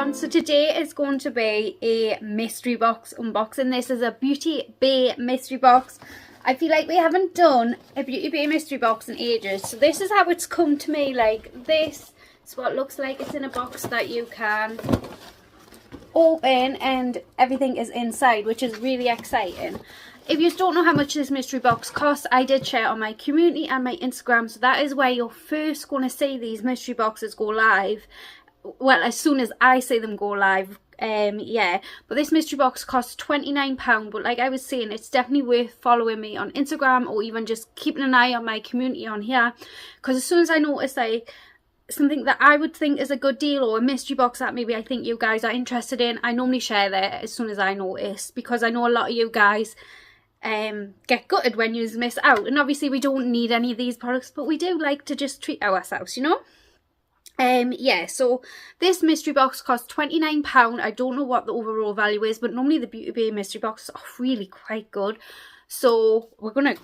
everyone. So today is going to be a mystery box unboxing. This is a Beauty Bay mystery box. I feel like we haven't done a Beauty Bay mystery box in ages. So this is how it's come to me. Like, this is what it looks like. It's in a box that you can open and everything is inside, which is really exciting. If you don't know how much this mystery box costs, I did share on my community and my Instagram, so that is where you're first going to see these mystery boxes go live. Well, as soon as I see them go live, yeah. But this mystery box costs £29, but like I was saying, it's definitely worth following me on Instagram or even just keeping an eye on my community on here, because as soon as I notice like something that I would think is a good deal or a mystery box that maybe I think you guys are interested in, I normally share that as soon as I notice, because I know a lot of you guys get gutted when you miss out. And obviously we don't need any of these products, but we do like to just treat ourselves, you know. Yeah, so this mystery box costs £29. I don't know what the overall value is, but normally the Beauty Bay mystery boxes are really quite good. So we're gonna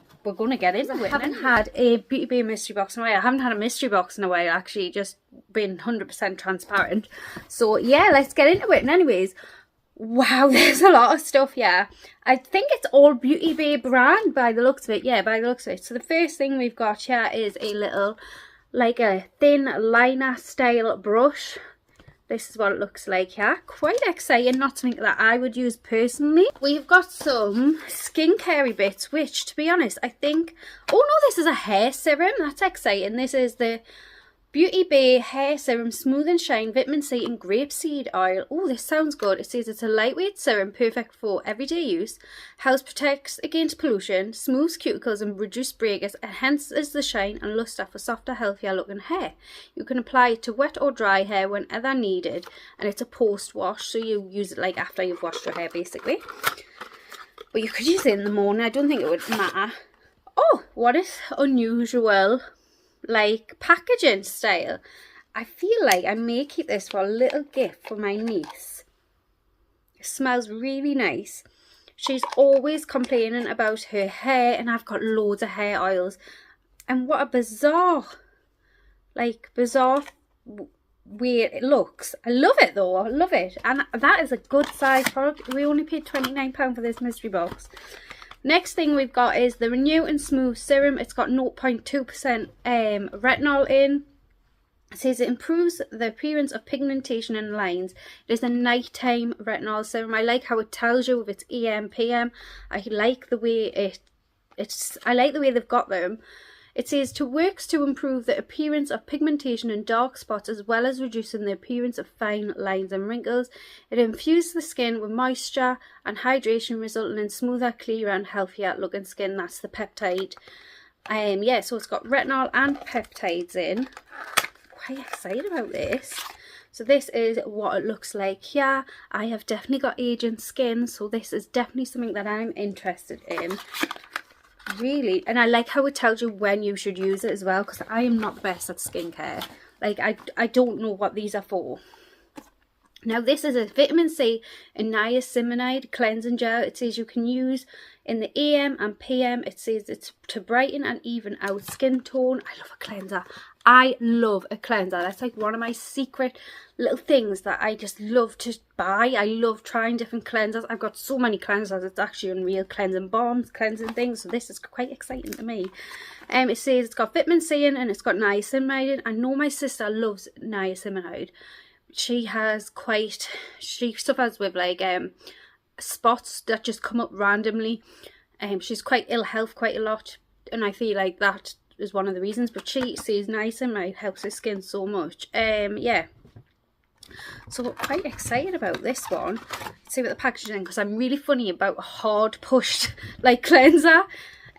get into it. I haven't had a Beauty Bay mystery box in a while. I haven't had a mystery box in a while, actually, just been 100% transparent. So yeah, let's get into it. And anyways, wow, there's a lot of stuff here. I think it's all Beauty Bay brand by the looks of it. Yeah, by the looks of it. So the first thing we've got here is a little, like a thin liner style brush. This is what it looks like here. Quite exciting, not something that I would use personally. We've got some skincare bits, which to be honest, I think, oh no, this is a hair serum. That's exciting. This is the Beauty Bay Hair Serum Smooth and Shine Vitamin C and Grapeseed Oil. Oh, this sounds good. It says it's a lightweight serum perfect for everyday use. Helps protect against pollution, smooths cuticles and reduces breakage, enhances the shine and luster for softer, healthier looking hair. You can apply it to wet or dry hair whenever needed, and it's a post wash, so you use it like after you've washed your hair basically. But you could use it in the morning. I don't think it would matter. Oh, what is unusual, like packaging style. I feel like I may keep this for a little gift for my niece. It smells really nice. She's always complaining about her hair, and I've got loads of hair oils, and what a bizarre, like bizarre way it looks. I love it though. I love it, and that is a good size product. We only paid £29 for this mystery box. Next thing we've got is the Renew and Smooth Serum. It's got 0.2% retinol in. It says it improves the appearance of pigmentation and lines. It is a nighttime retinol serum. I like how it tells you if it's AM, PM. I like the way I like the way they've got them. It says works to improve the appearance of pigmentation and dark spots, as well as reducing the appearance of fine lines and wrinkles. It infuses the skin with moisture and hydration, resulting in smoother, clearer and healthier looking skin. That's the peptide. Yeah, so it's got retinol and peptides in. Quite excited about this. So this is what it looks like here. I have definitely got aging skin, so this is definitely something that I'm interested in. Really, and I like how it tells you when you should use it as well, because I am not the best at skincare. Like, I don't know what these are for. Now this is a vitamin C and niacinamide cleansing gel. It says you can use in the AM and PM. It says it's to brighten and even out skin tone. I love a cleanser. I love a cleanser. That's like one of my secret little things that I just love to buy. I love trying different cleansers. I've got so many cleansers. It's actually unreal. Cleansing balms, cleansing things. So this is quite exciting to me. It says it's got vitamin C in and it's got niacinamide in. I know my sister loves niacinamide. She suffers with like spots that just come up randomly. She's quite ill health quite a lot, and I feel like that is one of the reasons, but she says niacinamide helps her skin so much. Yeah, so we're quite excited about this one. Let's see what the packaging is, because I'm really funny about hard pushed like cleanser.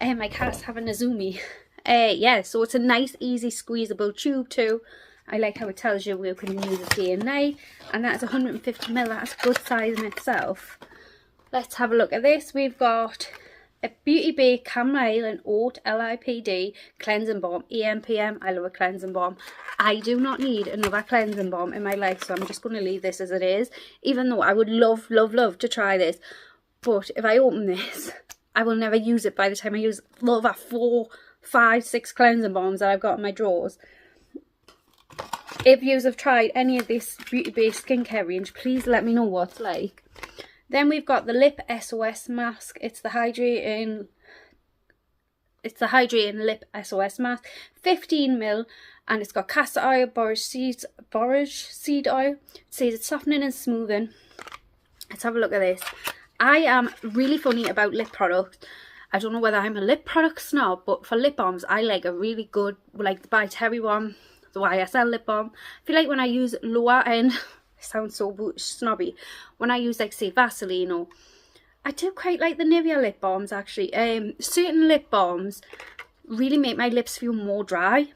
My cat's having a zoomie. Yeah, so it's a nice easy squeezable tube too. I like how it tells you we can use it day and night, and that's 150ml. That's a good size in itself. Let's have a look at this. We've got a Beauty Bay Chamomile and Oat LIPD cleansing balm, AM PM. I love a cleansing balm. I do not need another cleansing balm in my life, so I'm just going to leave this as it is, even though I would love to try this. But if I open this, I will never use it by the time I use the other 4, 5, 6 cleansing balms that I've got in my drawers. if you have tried any of this BEAUTYBAY skincare range, please let me know what it's like. Then we've got the Lip SOS mask. It's the hydrating lip SOS mask, 15ml, and it's got castor oil, borage seed oil. It says it's softening and smoothing. Let's have a look at this. I am really funny about lip products. I don't know whether I'm a lip product snob, but for lip balms, I like a really good, like the By Terry one, the YSL lip balm. I feel like when I use lower end, it sounds so snobby, when I use like say Vaseline, or I do quite like the Nivea lip balms actually. Certain lip balms really make my lips feel more dry.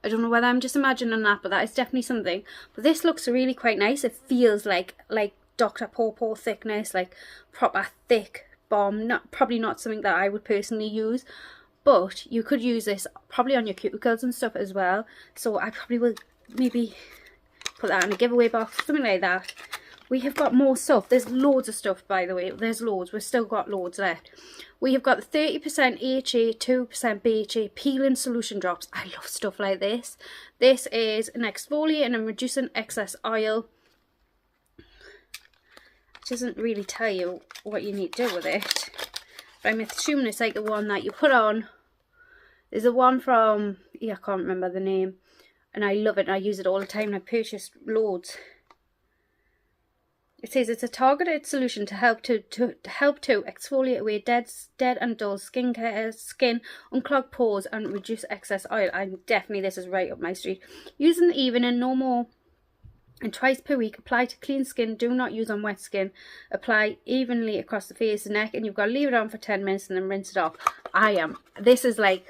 I don't know whether I'm just imagining that, but that is definitely something. But this looks really quite nice. It feels like Dr. Paw thickness, like proper thick balm. Probably not something that I would personally use, but you could use this probably on your cuticles and stuff as well. So I probably will maybe put that in a giveaway box, something like that. We have got more stuff. There's loads of stuff, by the way. There's loads. We've still got loads left. We have got the 30% AHA, 2% BHA peeling solution drops. I love stuff like this. This is an exfoliating and reducing excess oil. It doesn't really tell you what you need to do with it, but I'm assuming it's like the one that you put on. There's a one from, yeah, I can't remember the name, and I love it. I use it all the time, and I purchased loads. It says it's a targeted solution to help to exfoliate away dead and dull skin, unclog pores, and reduce excess oil. This is right up my street. Use in the evening, no more, and twice per week. Apply to clean skin. Do not use on wet skin. Apply evenly across the face and neck, and you've got to leave it on for 10 minutes and then rinse it off. This is like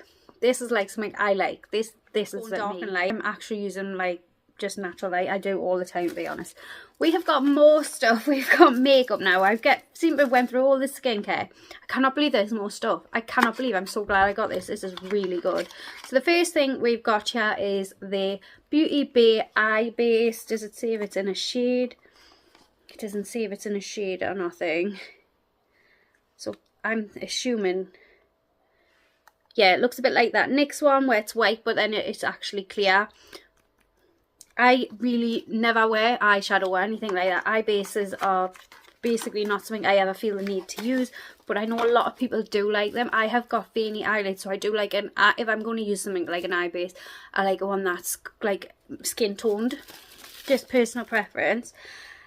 something I like. This is dark and light. I'm actually using like just natural light. I do all the time, to be honest. We have got more stuff. We've got makeup now. Seem to have went through all this skincare. I cannot believe there's more stuff. I cannot believe. I'm so glad I got this. This is really good. So the first thing we've got here is the BEAUTYBAY Eye Base. Does it say if it's in a shade? It doesn't say if it's in a shade or nothing. So I'm assuming, yeah, it looks a bit like that NYX one where it's white but then it's actually clear. I really never wear eyeshadow or anything like that. Eye bases are basically not something I ever feel the need to use, but I know a lot of people do like them. I have got veiny eyelids, so I do like if I'm going to use something like an eye base, I like one that's like skin toned, just personal preference.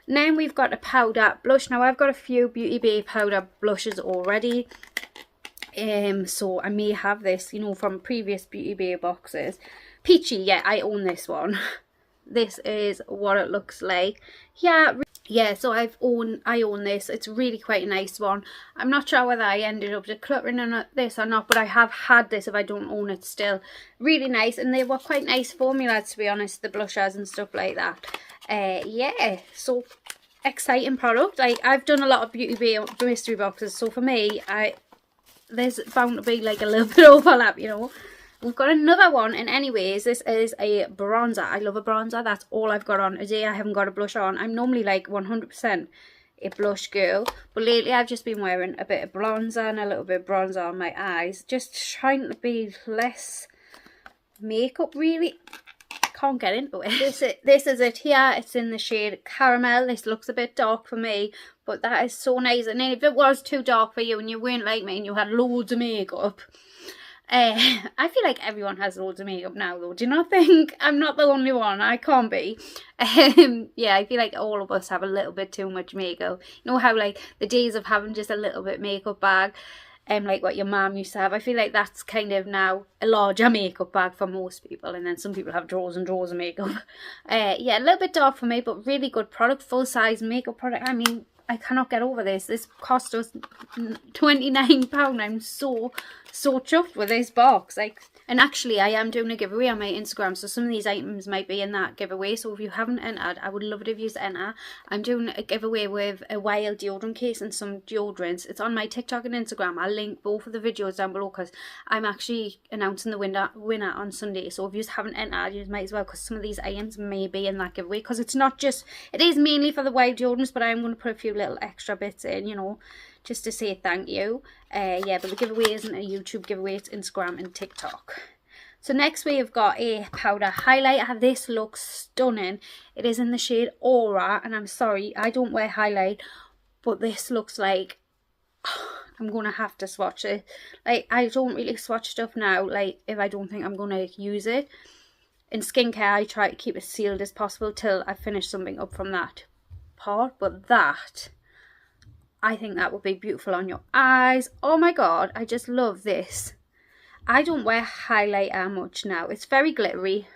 Then we've got a powder blush. Now I've got a few BEAUTYBAY powder blushes already, so I may have this, you know, from previous BEAUTYBAY boxes. Peachy, yeah, I own this one. This is what it looks like. Yeah, so I own this. It's really quite a nice one. I'm not sure whether I ended up decluttering on this or not, but I have had this if I don't own it still. Really nice, and they were quite nice formulas, to be honest, the blushers and stuff like that. Yeah, so exciting product. I've done a lot of BEAUTYBAY mystery boxes, so for me, there's bound to be like a little bit of overlap, you know. We've got another one, and anyways, this is a bronzer. I love a bronzer. That's all I've got on today. I haven't got a blush on. I'm normally like 100% a blush girl, but lately I've just been wearing a bit of bronzer and a little bit of bronzer on my eyes, just trying to be less makeup, really. I can't get into it. This is it here. It's in the shade Caramel. This looks a bit dark for me, but that is so nice. And then if it was too dark for you and you weren't like me and you had loads of makeup, I feel like everyone has loads of makeup now though. Do you not think? I'm not the only one. I can't be. Yeah, I feel like all of us have a little bit too much makeup. You know how like the days of having just a little bit makeup bag, like what your mum used to have, I feel like that's kind of now a larger makeup bag for most people, and then some people have drawers and drawers of makeup. Yeah, a little bit dark for me, but really good product, full size makeup product. I mean, I cannot get over this. This cost us £29. I'm so chuffed with this box. And actually I am doing a giveaway on my Instagram, so some of these items might be in that giveaway. So if you haven't entered, I would love it if you enter. I'm doing a giveaway with a Wild deodorant case and some deodorants. It's on my TikTok and Instagram. I'll link both of the videos down below because I'm actually announcing the winner on Sunday. So if you haven't entered, you might as well, because some of these items may be in that giveaway, because it's not just, it is mainly for the Wild deodorants, but I'm going to put a few little extra bits in, you know, just to say thank you. Yeah, but the giveaway isn't a YouTube giveaway, it's Instagram and TikTok. So next we have got a powder highlighter. This looks stunning. It is in the shade Aura, and I'm sorry, I don't wear highlight, but this looks like I'm gonna have to swatch it. Like, I don't really swatch stuff now, like, if I don't think I'm gonna use it. In skincare, I try to keep it sealed as possible till I finish something up from that part. But that, I think that would be beautiful on your eyes. Oh my god, I just love this. I don't wear highlighter much now. It's very glittery,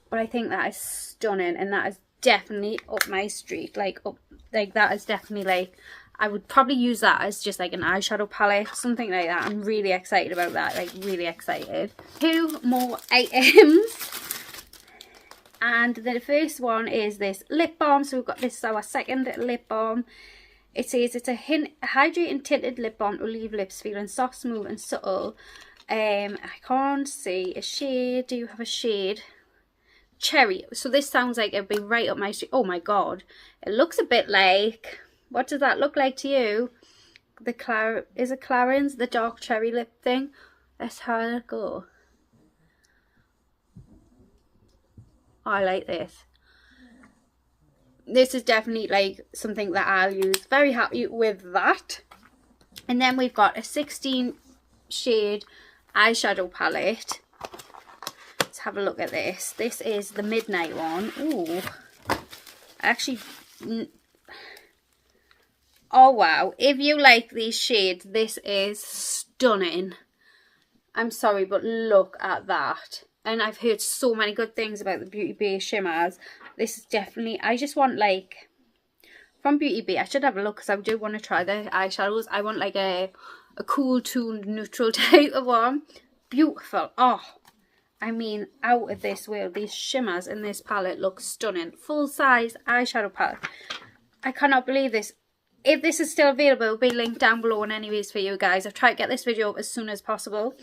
but I think that is stunning, and that is definitely up my street. Like that is definitely, like, I would probably use that as just like an eyeshadow palette, something like that. I'm really excited about that, like really excited. 2 more items. And the first one is this lip balm. So we've got, this is our second lip balm. It says it's a hydrating tinted lip balm to leave lips feeling soft, smooth and subtle. I can't see a shade. Do you have a shade? Cherry. So this sounds like it'd be right up my street. Oh my god. It looks a bit like... What does that look like to you? Is it Clarins? The dark cherry lip thing? Let's have a go. Oh, I like this. This is definitely like something that I'll use. Very happy with that. And then we've got a 16 shade eyeshadow palette. Let's have a look at this. This is the midnight one. Ooh. Actually... Oh wow, if you like these shades, this is stunning. I'm sorry, but look at that. And I've heard so many good things about the Beauty Bay shimmers. This is definitely, I just want like, from Beauty Bay, I should have a look because I do want to try the eyeshadows. I want like a cool toned neutral type of one. Beautiful. Oh, I mean, out of this world. These shimmers in this palette look stunning. Full size eyeshadow palette. I cannot believe this. If this is still available, it'll be linked down below and anyways for you guys. I've tried to get this video up as soon as possible.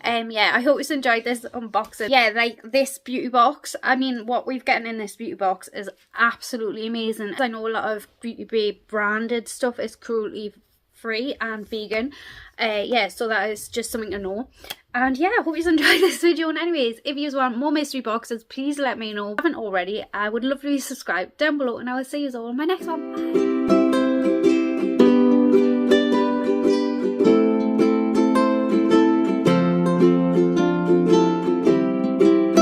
Yeah, I hope you enjoyed this unboxing. Yeah, like this beauty box, I mean, what we've gotten in this beauty box is absolutely amazing. I know a lot of Beauty Bay branded stuff is cruelty free and vegan. Yeah, so that is just something to know. And yeah, I hope you enjoyed this video. And anyways, if you want more mystery boxes, please let me know. If you haven't already, I would love for you to subscribe down below, and I will see you all in my next one. Bye.